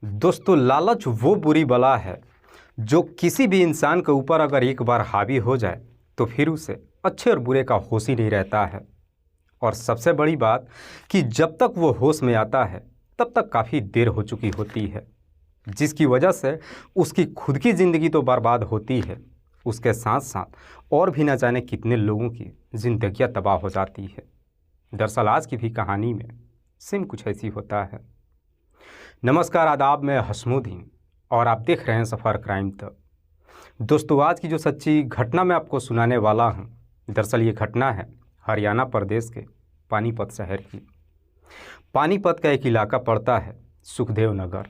दोस्तों, लालच वो बुरी बला है जो किसी भी इंसान के ऊपर अगर एक बार हावी हो जाए तो फिर उसे अच्छे और बुरे का होश ही नहीं रहता है। और सबसे बड़ी बात कि जब तक वो होश में आता है तब तक काफ़ी देर हो चुकी होती है, जिसकी वजह से उसकी खुद की ज़िंदगी तो बर्बाद होती है, उसके साथ साथ और भी न जाने कितने लोगों की ज़िंदगियाँ तबाह हो जाती है। दरअसल आज की भी कहानी में सेम कुछ ऐसी होता है। नमस्कार, आदाब, मैं हसमुद्दीन और आप देख रहे हैं सफ़र क्राइम तक। दोस्तों, आज की जो सच्ची घटना मैं आपको सुनाने वाला हूं, दरअसल ये घटना है हरियाणा प्रदेश के पानीपत शहर की। पानीपत का एक इलाका पड़ता है सुखदेव नगर,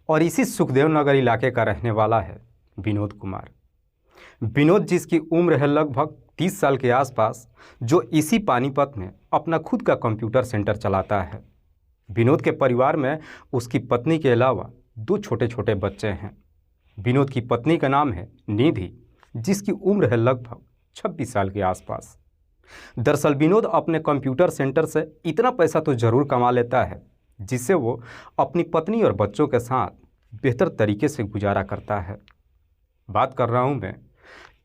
और इसी सुखदेव नगर इलाके का रहने वाला है विनोद कुमार। विनोद, जिसकी उम्र है लगभग 30 साल के आसपास, जो इसी पानीपत में अपना खुद का कंप्यूटर सेंटर चलाता है। विनोद के परिवार में उसकी पत्नी के अलावा 2 छोटे छोटे बच्चे हैं। विनोद की पत्नी का नाम है निधि, जिसकी उम्र है लगभग 26 साल के आसपास। दरअसल विनोद अपने कंप्यूटर सेंटर से इतना पैसा तो ज़रूर कमा लेता है जिससे वो अपनी पत्नी और बच्चों के साथ बेहतर तरीके से गुजारा करता है। बात कर रहा हूँ मैं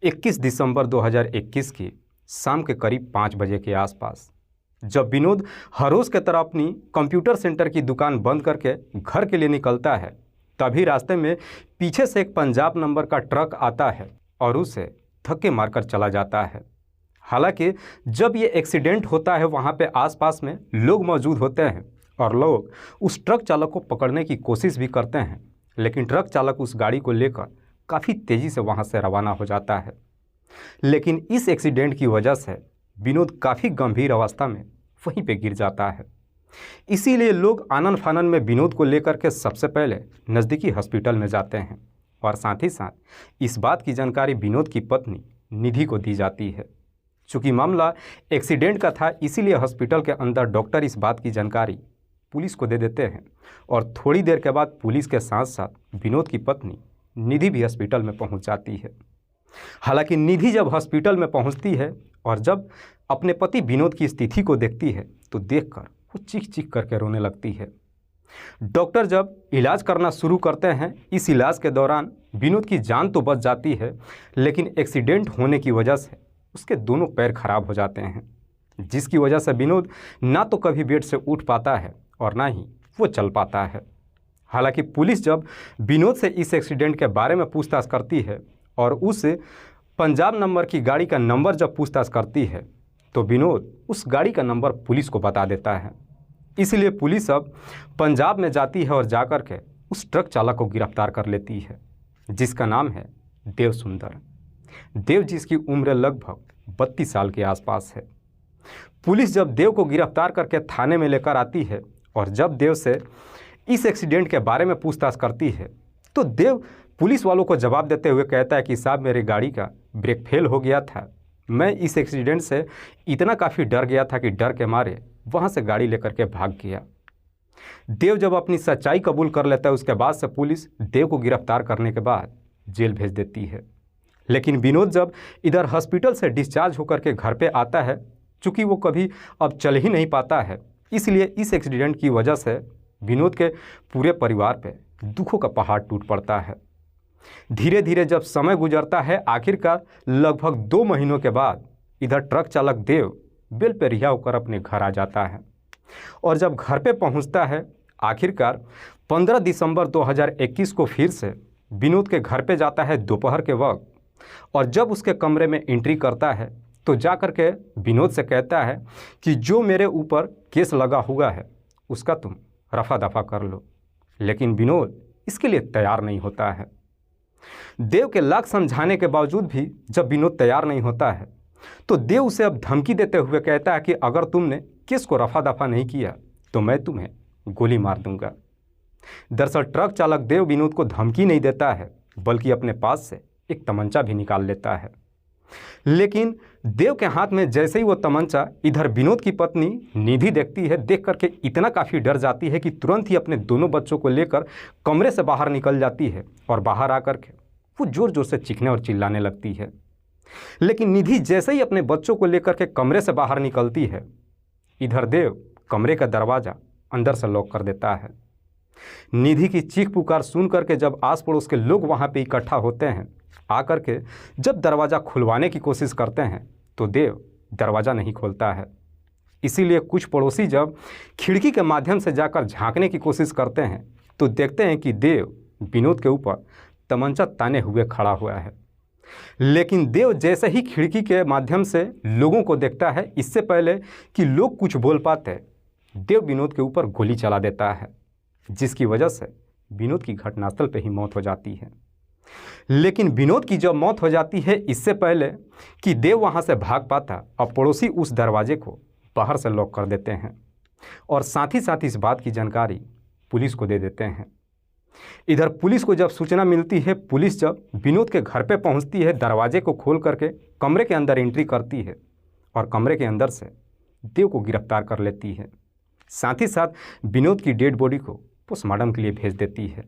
21 दिसंबर 2021 की शाम के करीब 5 बजे के आसपास, जब विनोद हर रोज़ की तरह अपनी कंप्यूटर सेंटर की दुकान बंद करके घर के लिए निकलता है, तभी रास्ते में पीछे से एक पंजाब नंबर का ट्रक आता है और उसे धक्के मारकर चला जाता है। हालांकि जब ये एक्सीडेंट होता है वहाँ पे आसपास में लोग मौजूद होते हैं और लोग उस ट्रक चालक को पकड़ने की कोशिश भी करते हैं, लेकिन ट्रक चालक उस गाड़ी को लेकर काफ़ी तेज़ी से वहाँ से रवाना हो जाता है। लेकिन इस एक्सीडेंट की वजह से विनोद काफ़ी गंभीर अवस्था में वहीं पे गिर जाता है। इसीलिए लोग आनन फानन में विनोद को लेकर के सबसे पहले नज़दीकी हॉस्पिटल में जाते हैं और साथ ही साथ इस बात की जानकारी विनोद की पत्नी निधि को दी जाती है। चूँकि मामला एक्सीडेंट का था, इसीलिए हॉस्पिटल के अंदर डॉक्टर इस बात की जानकारी पुलिस को दे देते हैं और थोड़ी देर के बाद पुलिस के साथ साथ विनोद की पत्नी निधि भी हॉस्पिटल में पहुँच जाती है। हालांकि निधि जब हॉस्पिटल में पहुंचती है और जब अपने पति विनोद की स्थिति को देखती है तो देखकर वो चीख चीख करके रोने लगती है। डॉक्टर जब इलाज करना शुरू करते हैं, इस इलाज के दौरान विनोद की जान तो बच जाती है, लेकिन एक्सीडेंट होने की वजह से उसके दोनों पैर खराब हो जाते हैं, जिसकी वजह से विनोद ना तो कभी बेड से उठ पाता है और ना ही वो चल पाता है। हालांकि पुलिस जब विनोद से इस एक्सीडेंट के बारे में पूछताछ करती है और उस पंजाब नंबर की गाड़ी का नंबर जब पूछताछ करती है तो विनोद उस गाड़ी का नंबर पुलिस को बता देता है। इसलिए पुलिस अब पंजाब में जाती है और जाकर के उस ट्रक चालक को गिरफ्तार कर लेती है, जिसका नाम है देव सुंदर। देव, जिसकी उम्र लगभग 32 साल के आसपास है। पुलिस जब देव को गिरफ्तार करके थाने में लेकर आती है और जब देव से इस एक्सीडेंट के बारे में पूछताछ करती है तो देव पुलिस वालों को जवाब देते हुए कहता है कि साहब, मेरी गाड़ी का ब्रेक फेल हो गया था। मैं इस एक्सीडेंट से इतना काफ़ी डर गया था कि डर के मारे वहाँ से गाड़ी लेकर के भाग गया। देव जब अपनी सच्चाई कबूल कर लेता है, उसके बाद से पुलिस देव को गिरफ्तार करने के बाद जेल भेज देती है। लेकिन विनोद जब इधर हॉस्पिटल से डिस्चार्ज होकर के घर पर आता है, चूँकि वो कभी अब चल ही नहीं पाता है, इसलिए इस एक्सीडेंट की वजह से विनोद के पूरे परिवार पर दुखों का पहाड़ टूट पड़ता है। धीरे धीरे जब समय गुजरता है, आखिरकार लगभग 2 महीनों के बाद इधर ट्रक चालक देव बेल पर रिहा होकर अपने घर आ जाता है और जब घर पे पहुंचता है, आखिरकार 15 दिसंबर 2021 को फिर से विनोद के घर पे जाता है दोपहर के वक्त, और जब उसके कमरे में एंट्री करता है तो जाकर के विनोद से कहता है कि जो मेरे ऊपर केस लगा हुआ है उसका तुम रफा दफा कर लो। लेकिन विनोद इसके लिए तैयार नहीं होता है। देव के लाख समझाने के बावजूद भी जब विनोद तैयार नहीं होता है तो देव उसे अब धमकी देते हुए कहता है कि अगर तुमने केस को रफा दफा नहीं किया तो मैं तुम्हें गोली मार दूंगा। दरअसल ट्रक चालक देव विनोद को धमकी नहीं देता है, बल्कि अपने पास से एक तमंचा भी निकाल लेता है। लेकिन देव के हाथ में जैसे ही वो तमंचा इधर विनोद की पत्नी निधि देखती है, देख करके इतना काफ़ी डर जाती है कि तुरंत ही अपने दोनों बच्चों को लेकर कमरे से बाहर निकल जाती है और बाहर आकर के वो ज़ोर ज़ोर से चीखने और चिल्लाने लगती है। लेकिन निधि जैसे ही अपने बच्चों को लेकर के कमरे से बाहर निकलती है, इधर देव कमरे का दरवाज़ा अंदर से लॉक कर देता है। निधि की चीख पुकार सुन करके जब आस पड़ोस के लोग वहाँ पे इकट्ठा होते हैं, आकर के जब दरवाज़ा खुलवाने की कोशिश करते हैं तो देव दरवाज़ा नहीं खोलता है। इसीलिए कुछ पड़ोसी जब खिड़की के माध्यम से जाकर झांकने की कोशिश करते हैं तो देखते हैं कि देव विनोद के ऊपर तमंचा ताने हुए खड़ा हुआ है। लेकिन देव जैसे ही खिड़की के माध्यम से लोगों को देखता है, इससे पहले कि लोग कुछ बोल पाते, देव विनोद के ऊपर गोली चला देता है, जिसकी वजह से विनोद की घटनास्थल पर ही मौत हो जाती है। लेकिन विनोद की जब मौत हो जाती है, इससे पहले कि देव वहां से भाग पाता, अब पड़ोसी उस दरवाजे को बाहर से लॉक कर देते हैं और साथ ही साथ इस बात की जानकारी पुलिस को दे देते हैं। इधर पुलिस को जब सूचना मिलती है, पुलिस जब विनोद के घर पे पहुंचती है, दरवाजे को खोल करके कमरे के अंदर एंट्री करती है और कमरे के अंदर से देव को गिरफ्तार कर लेती है। साथ ही साथ विनोद की डेड बॉडी को पोस्टमार्टम के लिए भेज देती है।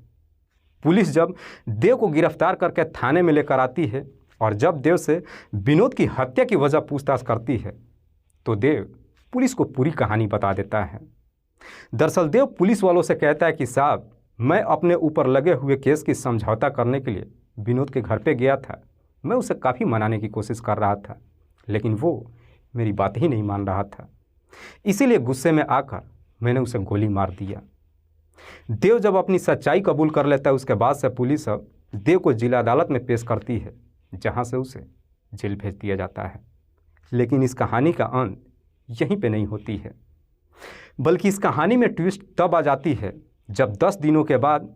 पुलिस जब देव को गिरफ्तार करके थाने में लेकर आती है और जब देव से विनोद की हत्या की वजह पूछताछ करती है तो देव पुलिस को पूरी कहानी बता देता है। दरअसल देव पुलिस वालों से कहता है कि साहब, मैं अपने ऊपर लगे हुए केस की समझौता करने के लिए विनोद के घर पे गया था। मैं उसे काफ़ी मनाने की कोशिश कर रहा था, लेकिन वो मेरी बात ही नहीं मान रहा था। इसीलिए गुस्से में आकर मैंने उसे गोली मार दिया। देव जब अपनी सच्चाई कबूल कर लेता है, उसके बाद से पुलिस अब देव को जिला अदालत में पेश करती है, जहां से उसे जेल भेज दिया जाता है। लेकिन इस कहानी का अंत यहीं पे नहीं होती है, बल्कि इस कहानी में ट्विस्ट तब आ जाती है जब 10 दिनों के बाद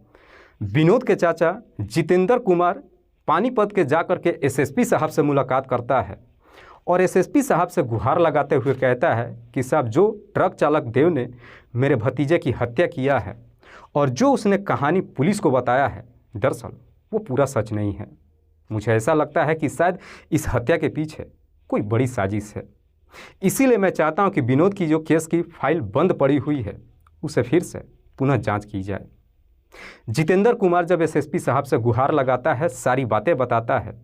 विनोद के चाचा जितेंद्र कुमार पानीपत के जाकर के एसएसपी साहब से मुलाकात करता है और एसएसपी साहब से गुहार लगाते हुए कहता है कि साहब, जो ट्रक चालक देव ने मेरे भतीजे की हत्या किया है और जो उसने कहानी पुलिस को बताया है, दरअसल वो पूरा सच नहीं है। मुझे ऐसा लगता है कि शायद इस हत्या के पीछे कोई बड़ी साजिश है। इसीलिए मैं चाहता हूं कि विनोद की जो केस की फाइल बंद पड़ी हुई है, उसे फिर से पुनः जांच की जाए। जितेंद्र कुमार जब एसएसपी साहब से गुहार लगाता है, सारी बातें बताता है,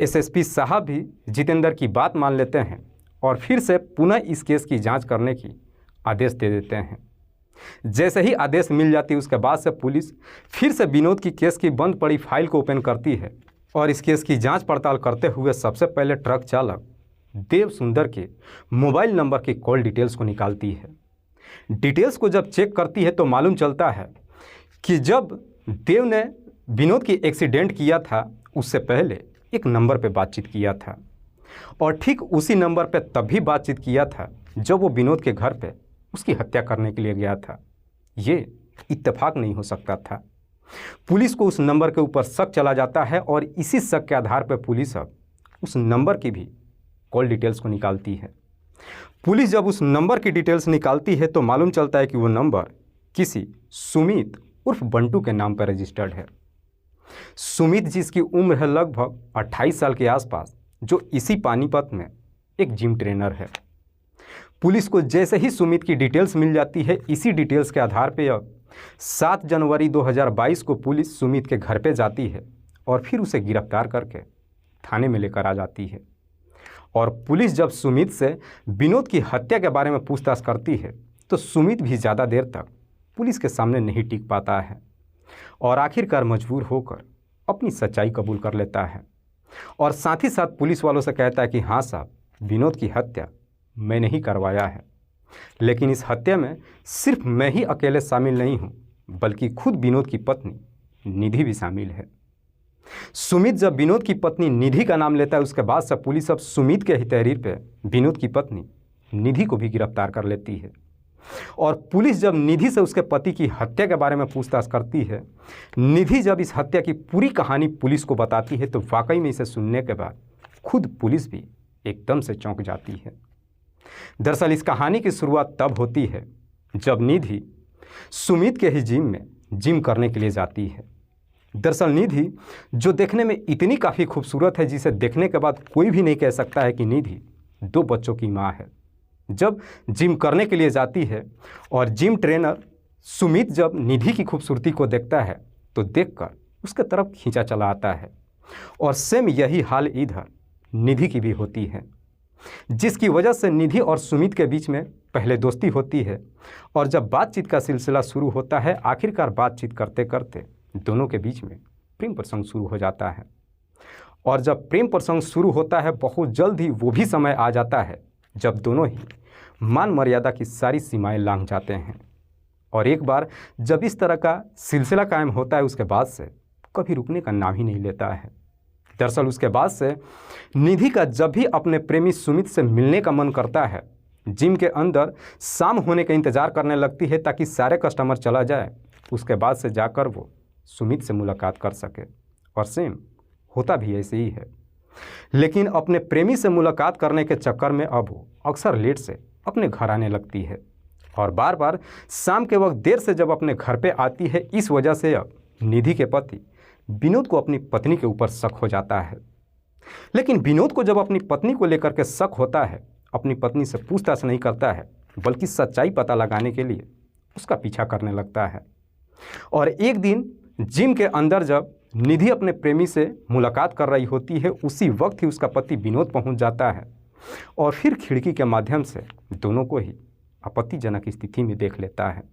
एसएसपी साहब भी जितेंद्र की बात मान लेते हैं और फिर से पुनः इस केस की जांच करने की आदेश दे देते हैं। जैसे ही आदेश मिल जाती है, उसके बाद से पुलिस फिर से विनोद की केस की बंद पड़ी फाइल को ओपन करती है और इस केस की जांच पड़ताल करते हुए सबसे पहले ट्रक चालक देव सुंदर के मोबाइल नंबर की कॉल डिटेल्स को निकालती है। डिटेल्स को जब चेक करती है तो मालूम चलता है कि जब देव ने विनोद की एक्सीडेंट किया था, उससे पहले एक नंबर पे बातचीत किया था और ठीक उसी नंबर पे तब भी बातचीत किया था जब वो विनोद के घर पे उसकी हत्या करने के लिए गया था। ये इत्तेफाक नहीं हो सकता था। पुलिस को उस नंबर के ऊपर शक चला जाता है और इसी शक के आधार पर पुलिस अब उस नंबर की भी कॉल डिटेल्स को निकालती है। पुलिस जब उस नंबर की डिटेल्स निकालती है तो मालूम चलता है कि वो नंबर किसी सुमित उर्फ बंटू के नाम पर रजिस्टर्ड है। सुमित जिसकी उम्र है लगभग 28 साल के आसपास, जो इसी पानीपत में एक जिम ट्रेनर है। पुलिस को जैसे ही सुमित की डिटेल्स मिल जाती है, इसी डिटेल्स के आधार पर अब 7 जनवरी 2022 को पुलिस सुमित के घर पे जाती है और फिर उसे गिरफ्तार करके थाने में लेकर आ जाती है। और पुलिस जब सुमित से विनोद की हत्या के बारे में पूछताछ करती है तो सुमित भी ज़्यादा देर तक पुलिस के सामने नहीं टिक पाता है और आखिरकार मजबूर होकर अपनी सच्चाई कबूल कर लेता है और साथ ही साथ पुलिस वालों से कहता है कि हाँ साहब, विनोद की हत्या मैंने ही करवाया है, लेकिन इस हत्या में सिर्फ मैं ही अकेले शामिल नहीं हूँ, बल्कि खुद विनोद की पत्नी निधि भी शामिल है। सुमित जब विनोद की पत्नी निधि का नाम लेता है, उसके बाद से पुलिस अब सुमित के ही तहरीर पे विनोद की पत्नी निधि को भी गिरफ्तार कर लेती है और पुलिस जब निधि से उसके पति की हत्या के बारे में पूछताछ करती है, निधि जब इस हत्या की पूरी कहानी पुलिस को बताती है तो वाकई में इसे सुनने के बाद खुद पुलिस भी एकदम से चौंक जाती है। दरअसल इस कहानी की शुरुआत तब होती है जब निधि सुमित के ही जिम में जिम करने के लिए जाती है। दरअसल निधि, जो देखने में इतनी काफ़ी खूबसूरत है, जिसे देखने के बाद कोई भी नहीं कह सकता है कि निधि 2 बच्चों की माँ है, जब जिम करने के लिए जाती है और जिम ट्रेनर सुमित जब निधि की खूबसूरती को देखता है तो देखकर उसके तरफ खींचा चला आता है और सेम यही हाल इधर निधि की भी होती है। जिसकी वजह से निधि और सुमित के बीच में पहले दोस्ती होती है और जब बातचीत का सिलसिला शुरू होता है, आखिरकार बातचीत करते करते दोनों के बीच में प्रेम प्रसंग शुरू हो जाता है। और जब प्रेम प्रसंग शुरू होता है, बहुत जल्द ही वो भी समय आ जाता है जब दोनों ही मान मर्यादा की सारी सीमाएं लांघ जाते हैं। और एक बार जब इस तरह का सिलसिला कायम होता है, उसके बाद से कभी रुकने का नाम ही नहीं लेता है। दरअसल उसके बाद से निधि का जब भी अपने प्रेमी सुमित से मिलने का मन करता है, जिम के अंदर शाम होने का इंतज़ार करने लगती है ताकि सारे कस्टमर चला जाए, उसके बाद से जाकर वो सुमित से मुलाकात कर सके। और सेम होता भी ऐसे ही है। लेकिन अपने प्रेमी से मुलाकात करने के चक्कर में अब वो अक्सर लेट से अपने घर आने लगती है और बार बार शाम के वक्त देर से जब अपने घर पे आती है। इस वजह से अब निधि के पति विनोद को अपनी पत्नी के ऊपर शक हो जाता है। लेकिन विनोद को जब अपनी पत्नी को लेकर के शक होता है, अपनी पत्नी से पूछताछ नहीं करता है, बल्कि सच्चाई पता लगाने के लिए उसका पीछा करने लगता है। और एक दिन जिम के अंदर जब निधि अपने प्रेमी से मुलाकात कर रही होती है, उसी वक्त ही उसका पति विनोद पहुंच जाता है और फिर खिड़की के माध्यम से दोनों को ही आपत्तिजनक स्थिति में देख लेता है।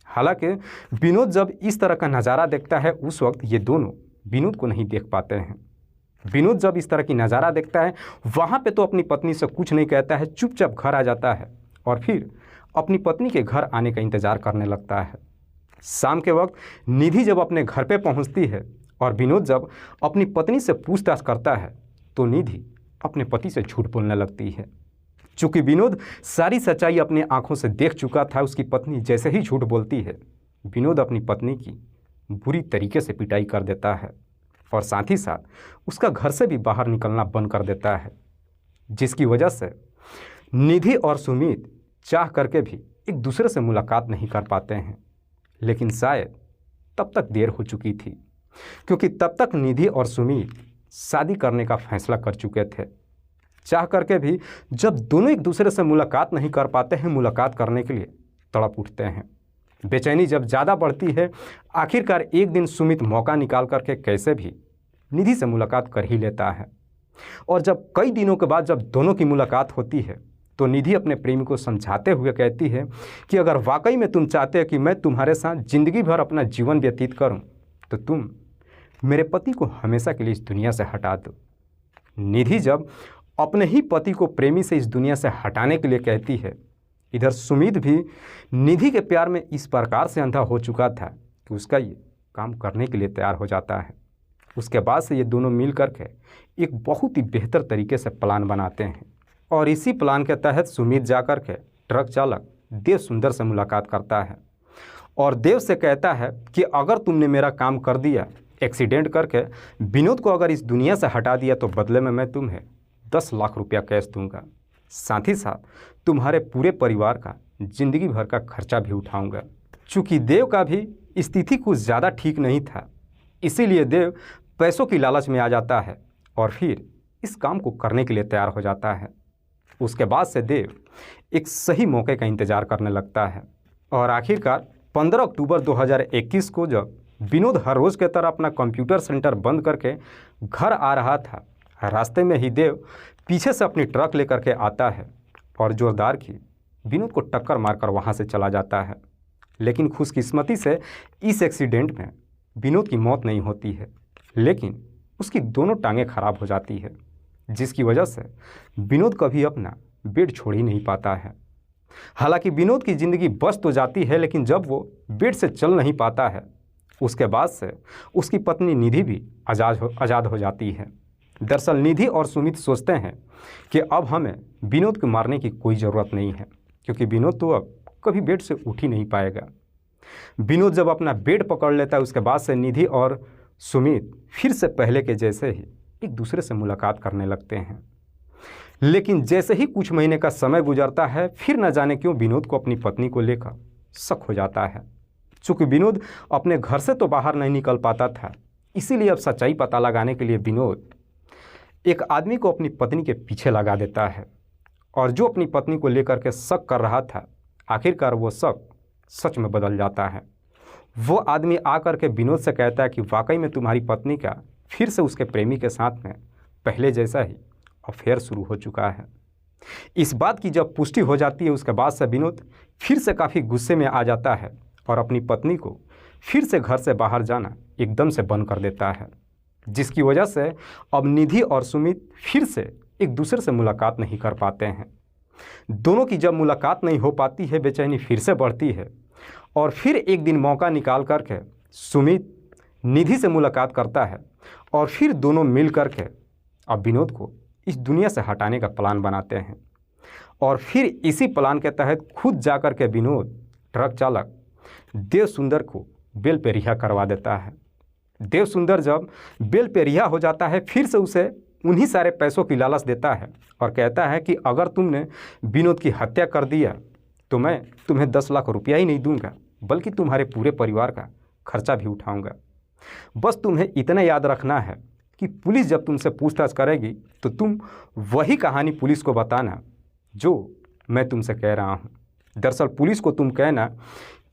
हालांकि विनोद जब इस तरह का नज़ारा देखता है, उस वक्त ये दोनों विनोद को नहीं देख पाते हैं। विनोद जब इस तरह की नज़ारा देखता है, वहाँ पे तो अपनी पत्नी से कुछ नहीं कहता है, चुपचाप घर आ जाता है और फिर अपनी पत्नी के घर आने का इंतज़ार करने लगता है। शाम के वक्त निधि जब अपने घर पे पहुँचती है और विनोद जब अपनी पत्नी से पूछताछ करता है, तो निधि अपने पति से झूठ बोलने लगती है। चूँकि विनोद सारी सच्चाई अपनी आंखों से देख चुका था, उसकी पत्नी जैसे ही झूठ बोलती है, विनोद अपनी पत्नी की बुरी तरीके से पिटाई कर देता है और साथ ही साथ उसका घर से भी बाहर निकलना बंद कर देता है। जिसकी वजह से निधि और सुमित चाह करके भी एक दूसरे से मुलाकात नहीं कर पाते हैं। लेकिन शायद तब तक देर हो चुकी थी, क्योंकि तब तक निधि और सुमित शादी करने का फैसला कर चुके थे। चाह करके भी जब दोनों एक दूसरे से मुलाकात नहीं कर पाते हैं, मुलाकात करने के लिए तड़प उठते हैं। बेचैनी जब ज़्यादा बढ़ती है, आखिरकार एक दिन सुमित मौका निकाल करके कैसे भी निधि से मुलाकात कर ही लेता है। और जब कई दिनों के बाद जब दोनों की मुलाकात होती है, तो निधि अपने प्रेमी को समझाते हुए कहती है कि अगर वाकई में तुम चाहते हो कि मैं तुम्हारे साथ ज़िंदगी भर अपना जीवन व्यतीत करूं, तो तुम मेरे पति को हमेशा के लिए इस दुनिया से हटा दो। निधि जब अपने ही पति को प्रेमी से इस दुनिया से हटाने के लिए कहती है, इधर सुमित भी निधि के प्यार में इस प्रकार से अंधा हो चुका था कि उसका ये काम करने के लिए तैयार हो जाता है। उसके बाद से ये दोनों मिल करके एक बहुत ही बेहतर तरीके से प्लान बनाते हैं और इसी प्लान के तहत सुमित जाकर के ट्रक चालक देव सुंदर से मुलाकात करता है और देव से कहता है कि अगर तुमने मेरा काम कर दिया, एक्सीडेंट करके विनोद को अगर इस दुनिया से हटा दिया, तो बदले में मैं तुम्हें 10 लाख रुपया कैश दूंगा, साथ ही साथ तुम्हारे पूरे परिवार का ज़िंदगी भर का खर्चा भी उठाऊंगा। चूँकि देव का भी स्थिति कुछ ज़्यादा ठीक नहीं था, इसीलिए देव पैसों की लालच में आ जाता है और फिर इस काम को करने के लिए तैयार हो जाता है। उसके बाद से देव एक सही मौके का इंतज़ार करने लगता है और आखिरकार 15 अक्टूबर 2021 को जब विनोद हर रोज़ की तरह अपना कंप्यूटर सेंटर बंद करके घर आ रहा था, रास्ते में ही देव पीछे से अपनी ट्रक लेकर के आता है और जोरदार की विनोद को टक्कर मारकर वहां से चला जाता है। लेकिन खुशकिस्मती से इस एक्सीडेंट में विनोद की मौत नहीं होती है, लेकिन उसकी दोनों टांगें खराब हो जाती है, जिसकी वजह से विनोद कभी अपना बेड छोड़ ही नहीं पाता है। हालांकि विनोद की ज़िंदगी बच तो जाती है, लेकिन जब वो बेड से चल नहीं पाता है, उसके बाद से उसकी पत्नी निधि भी आज़ाद हो जाती है। दरअसल निधि और सुमित सोचते हैं कि अब हमें विनोद को मारने की कोई ज़रूरत नहीं है, क्योंकि विनोद तो अब कभी बेड से उठ ही नहीं पाएगा। विनोद जब अपना बेड पकड़ लेता है, उसके बाद से निधि और सुमित फिर से पहले के जैसे ही एक दूसरे से मुलाकात करने लगते हैं। लेकिन जैसे ही कुछ महीने का समय गुजरता है, फिर न जाने क्यों विनोद को अपनी पत्नी को लेकर शक हो जाता है। चूँकि विनोद अपने घर से तो बाहर नहीं निकल पाता था, इसीलिए अब सच्चाई पता लगाने के लिए विनोद एक आदमी को अपनी पत्नी के पीछे लगा देता है और जो अपनी पत्नी को लेकर के शक कर रहा था, आखिरकार वो शक सच में बदल जाता है। वो आदमी आकर के विनोद से कहता है कि वाकई में तुम्हारी पत्नी का फिर से उसके प्रेमी के साथ में पहले जैसा ही अफेयर शुरू हो चुका है। इस बात की जब पुष्टि हो जाती है उसके बाद से विनोद फिर से काफ़ी गुस्से में आ जाता है और अपनी पत्नी को फिर से घर से बाहर जाना एकदम से बंद कर देता है, जिसकी वजह से अब निधि और सुमित फिर से एक दूसरे से मुलाकात नहीं कर पाते हैं। दोनों की जब मुलाकात नहीं हो पाती है बेचैनी फिर से बढ़ती है और फिर एक दिन मौका निकाल करके सुमित निधि से मुलाकात करता है और फिर दोनों मिल करके अब विनोद को इस दुनिया से हटाने का प्लान बनाते हैं। और फिर इसी प्लान के तहत खुद जाकर के विनोद ट्रक चालक देव सुंदर को बेल पे रिहा करवा देता है। देव सुंदर जब बेल पे रिहा हो जाता है फिर से उसे उन्हीं सारे पैसों की लालच देता है और कहता है कि अगर तुमने विनोद की हत्या कर दिया तो मैं तुम्हें 10 लाख रुपया ही नहीं दूंगा बल्कि तुम्हारे पूरे परिवार का खर्चा भी उठाऊंगा। बस तुम्हें इतना याद रखना है कि पुलिस जब तुमसे पूछताछ करेगी तो तुम वही कहानी पुलिस को बताना जो मैं तुमसे कह रहा हूँ। दरअसल पुलिस को तुम कहना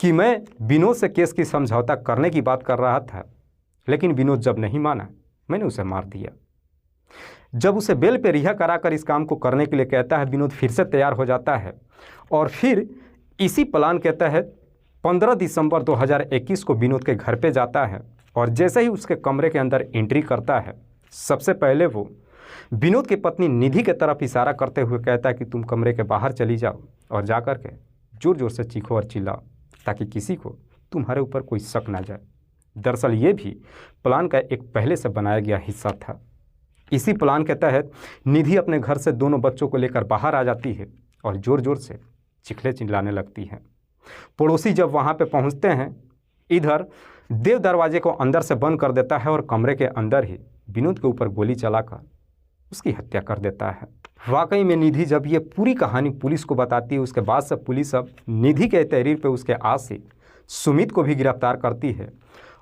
कि मैं विनोद से केस की समझौता करने की बात कर रहा था, लेकिन विनोद जब नहीं माना मैंने उसे मार दिया। जब उसे बेल पे रिहा कराकर इस काम को करने के लिए कहता है विनोद फिर से तैयार हो जाता है और फिर इसी प्लान के तहत 15 दिसंबर 2021 को विनोद के घर पे जाता है और जैसे ही उसके कमरे के अंदर एंट्री करता है सबसे पहले वो विनोद की पत्नी निधि की तरफ इशारा करते हुए कहता है कि तुम कमरे के बाहर चली जाओ और जा कर के ज़ोर ज़ोर से चीखो और चिल्लाओ ताकि किसी को तुम्हारे ऊपर कोई शक ना जाए। दरअसल ये भी प्लान का एक पहले से बनाया गया हिस्सा था। इसी प्लान के तहत निधि अपने घर से दोनों बच्चों को लेकर बाहर आ जाती है और ज़ोर ज़ोर से चिल्ले चिल्लाने लगती है। पड़ोसी जब वहाँ पे पहुँचते हैं इधर देव दरवाजे को अंदर से बंद कर देता है और कमरे के अंदर ही विनोद के ऊपर गोली चलाकर उसकी हत्या कर देता है। वाकई में निधि जब ये पूरी कहानी पुलिस को बताती है उसके बाद से पुलिस अब निधि के तहरीर पे उसके आशिक सुमित को भी गिरफ्तार करती है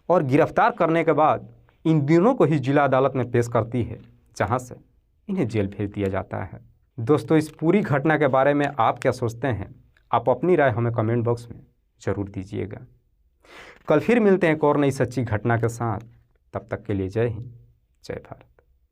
और गिरफ्तार करने के बाद इन दोनों को ही जिला अदालत में पेश करती है जहाँ से इन्हें जेल भेज दिया जाता है। दोस्तों इस पूरी घटना के बारे में आप क्या सोचते हैं? आप अपनी राय हमें कमेंट बॉक्स में ज़रूर दीजिएगा। कल फिर मिलते हैं एक और नई सच्ची घटना के साथ। तब तक के लिए जय हिंद, जय भारत।